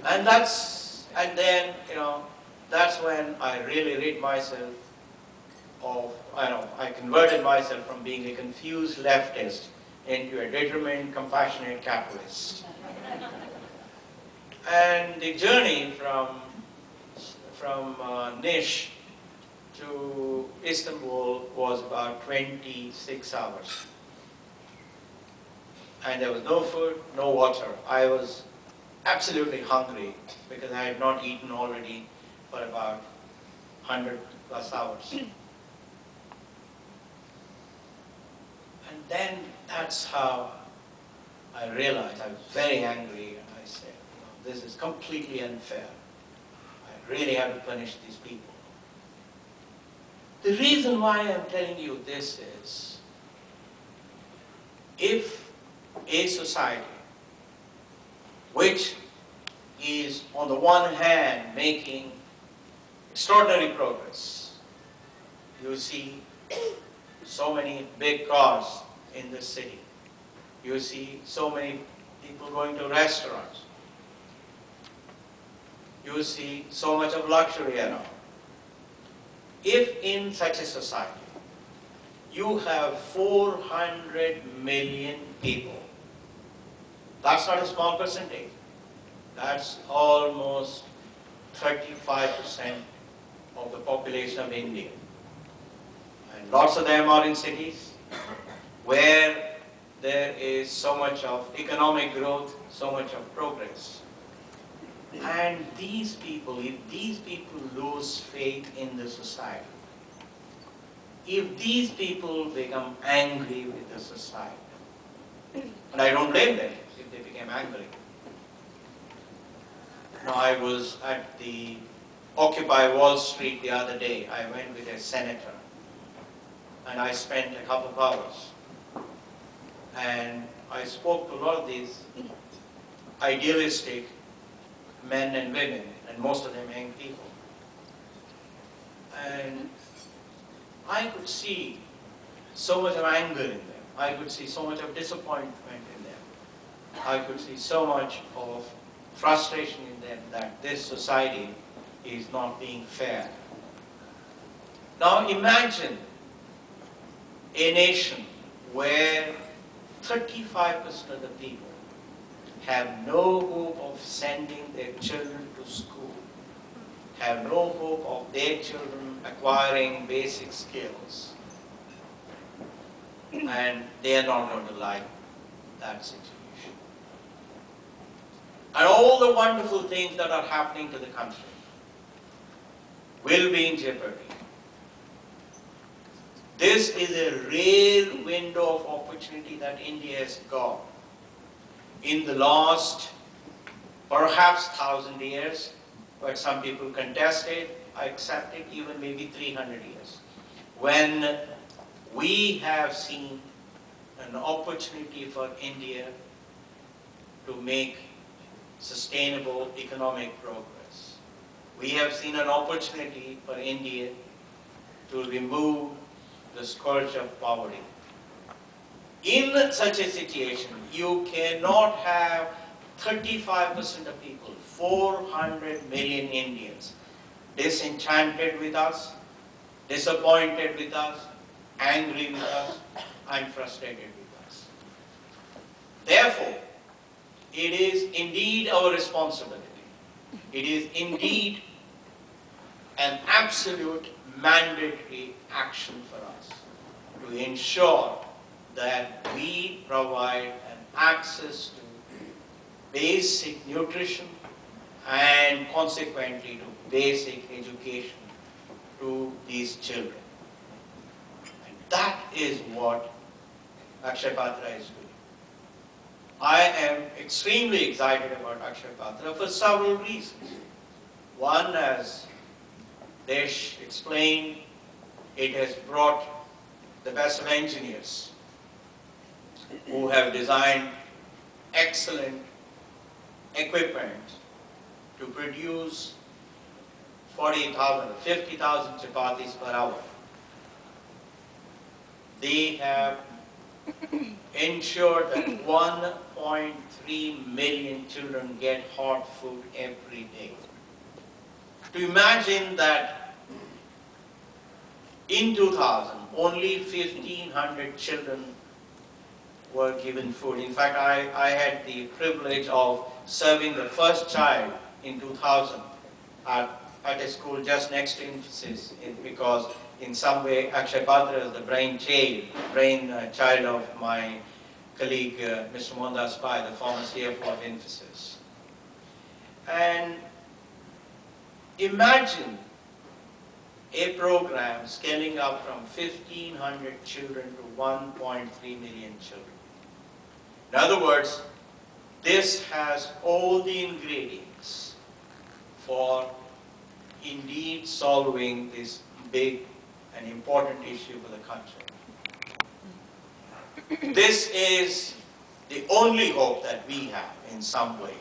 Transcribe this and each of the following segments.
And then, that's when I really rid myself of, I converted myself from being a confused leftist into a determined, compassionate capitalist. And the journey from Nish to Istanbul was about 26 hours. And there was no food, no water. I was absolutely hungry because I had not eaten already for about 100 plus hours. And then that's how I realized I was very angry, and I said, this is completely unfair. I really have to punish these people. The reason why I'm telling you this is, if a society which is on the one hand making extraordinary progress, you see so many big cars in the city, you see so many people going to restaurants, you see so much of luxury around. If in such a society you have 400 million people, that's not a small percentage. That's almost 35% of the population of India. And lots of them are in cities where there is so much of economic growth, so much of progress. And these people, if these people lose faith in the society, if these people become angry with the society, and I don't blame them if they became angry. Now, I was at the Occupy Wall Street the other day. I went with a senator, and I spent a couple of hours. And I spoke to a lot of these idealistic men and women, and most of them young people. And I could see so much of anger in them. I could see so much of disappointment in them. I could see so much of frustration in them that this society is not being fair. Now imagine a nation where 35% of the people have no hope of sending their children to school, have no hope of their children acquiring basic skills, and they are not going to like that situation. And all the wonderful things that are happening to the country will be in jeopardy. This is a rare window of opportunity that India has got in the last perhaps 1,000 years, but some people contest it. I accept it, even maybe 300 years, when we have seen an opportunity for India to make sustainable economic progress. We have seen an opportunity for India to remove the scourge of poverty. In such a situation, you cannot have 35% of people, 400 million Indians, disenchanted with us, disappointed with us, angry with us, and frustrated with us. Therefore, it is indeed our responsibility. It is indeed an absolute mandatory action for us to ensure that we provide an access to basic nutrition and consequently to basic education to these children. And that is what Akshyapatra is doing. I am extremely excited about Akshyapatra for several reasons. One, as Desh explained, it has brought the best of engineers who have designed excellent equipment to produce 40,000 or 50,000 chapatis per hour. They have ensure that 1.3 million children get hot food every day. To imagine that in 2000, only 1,500 children were given food. In fact, I had the privilege of serving the first child in 2000 at a school just next to Infosys, because in some way Akshyapatra is the brain child of my colleague Mr. Mohandas Pai, the former CFO of Infosys. And imagine a program scaling up from 1,500 children to 1.3 million children. In other words, this has all the ingredients for indeed solving this big and important issue for the country. This is the only hope that we have in some way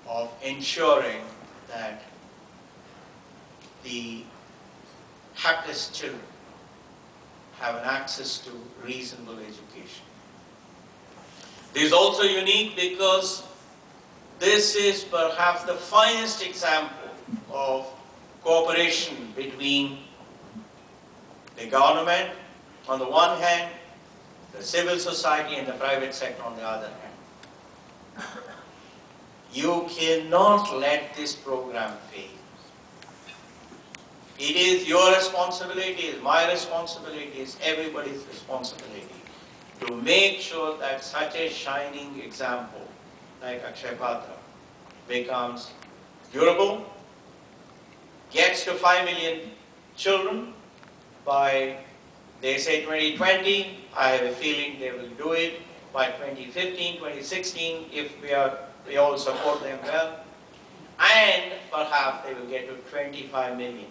of ensuring that the hapless children have an access to reasonable education. This is also unique because this is perhaps the finest example of cooperation between the government on the one hand, the civil society and the private sector on the other hand. You cannot let this program fail. It is your responsibility, it is my responsibility, it is everybody's responsibility to make sure that such a shining example like Akshyapatra becomes durable, gets to 5 million children by, they say 2020, I have a feeling they will do it by 2015, 2016, if we all support them well, and perhaps they will get to 25 million.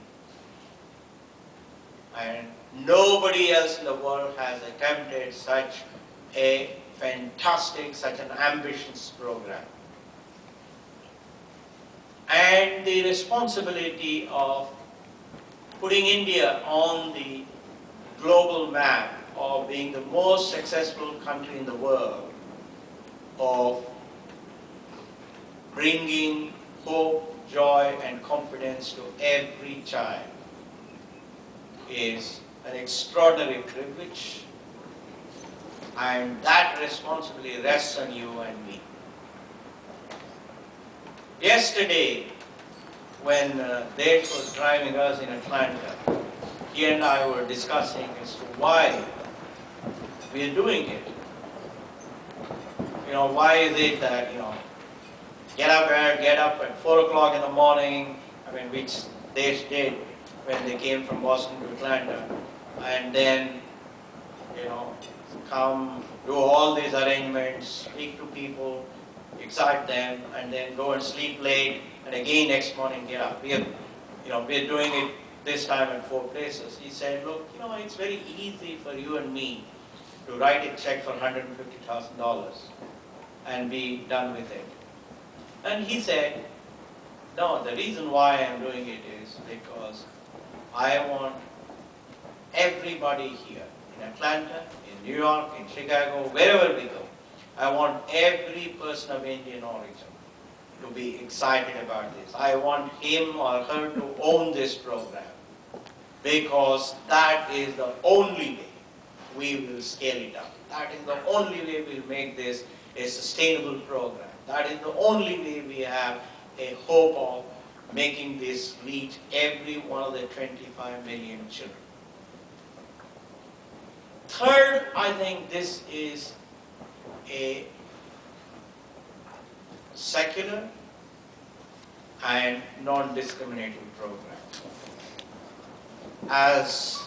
And nobody else in the world has attempted such a fantastic, such an ambitious program. And the responsibility of putting India on the global map of being the most successful country in the world, of bringing hope, joy, and confidence to every child is an extraordinary privilege, and that responsibility rests on you and me. Yesterday, when Dev was driving us in Atlanta, he and I were discussing as to why we are doing it. Why is it that, get up at 4 o'clock in the morning, which they did when they came from Boston to Atlanta, and then, come, do all these arrangements, speak to people, excite them, and then go and sleep late, and again next morning get up. We are doing it this time at 4 places. He said, look, it's very easy for you and me to write a check for $150,000 and be done with it. And he said, no, the reason why I'm doing it is because I want everybody here in Atlanta, in New York, in Chicago, wherever we go, I want every person of Indian origin to be excited about this. I want him or her to own this program, because that is the only way we will scale it up. That is the only way we'll make this a sustainable program. That is the only way we have a hope of making this reach every one of the 25 million children. Third, I think this is a secular and non-discriminating program. As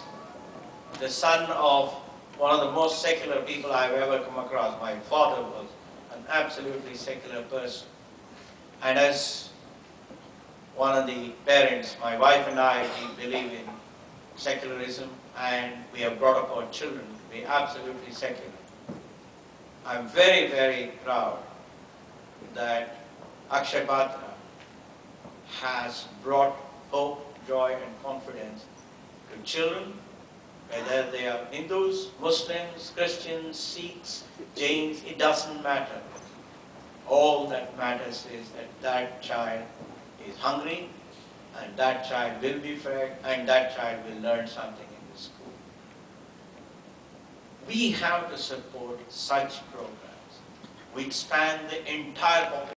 the son of one of the most secular people I've ever come across, my father was an absolutely secular person. And as one of the parents, my wife and I, we believe in secularism, and we have brought up our children to be absolutely secular. I'm very, very proud that Akshyapatra has brought hope, joy, and confidence to children Whether they are Hindus, Muslims, Christians, Sikhs, Jains, it doesn't matter. All that matters is that that child is hungry, and that child will be fed, and that child will learn something in the school. We have to support such programs which span the entire population.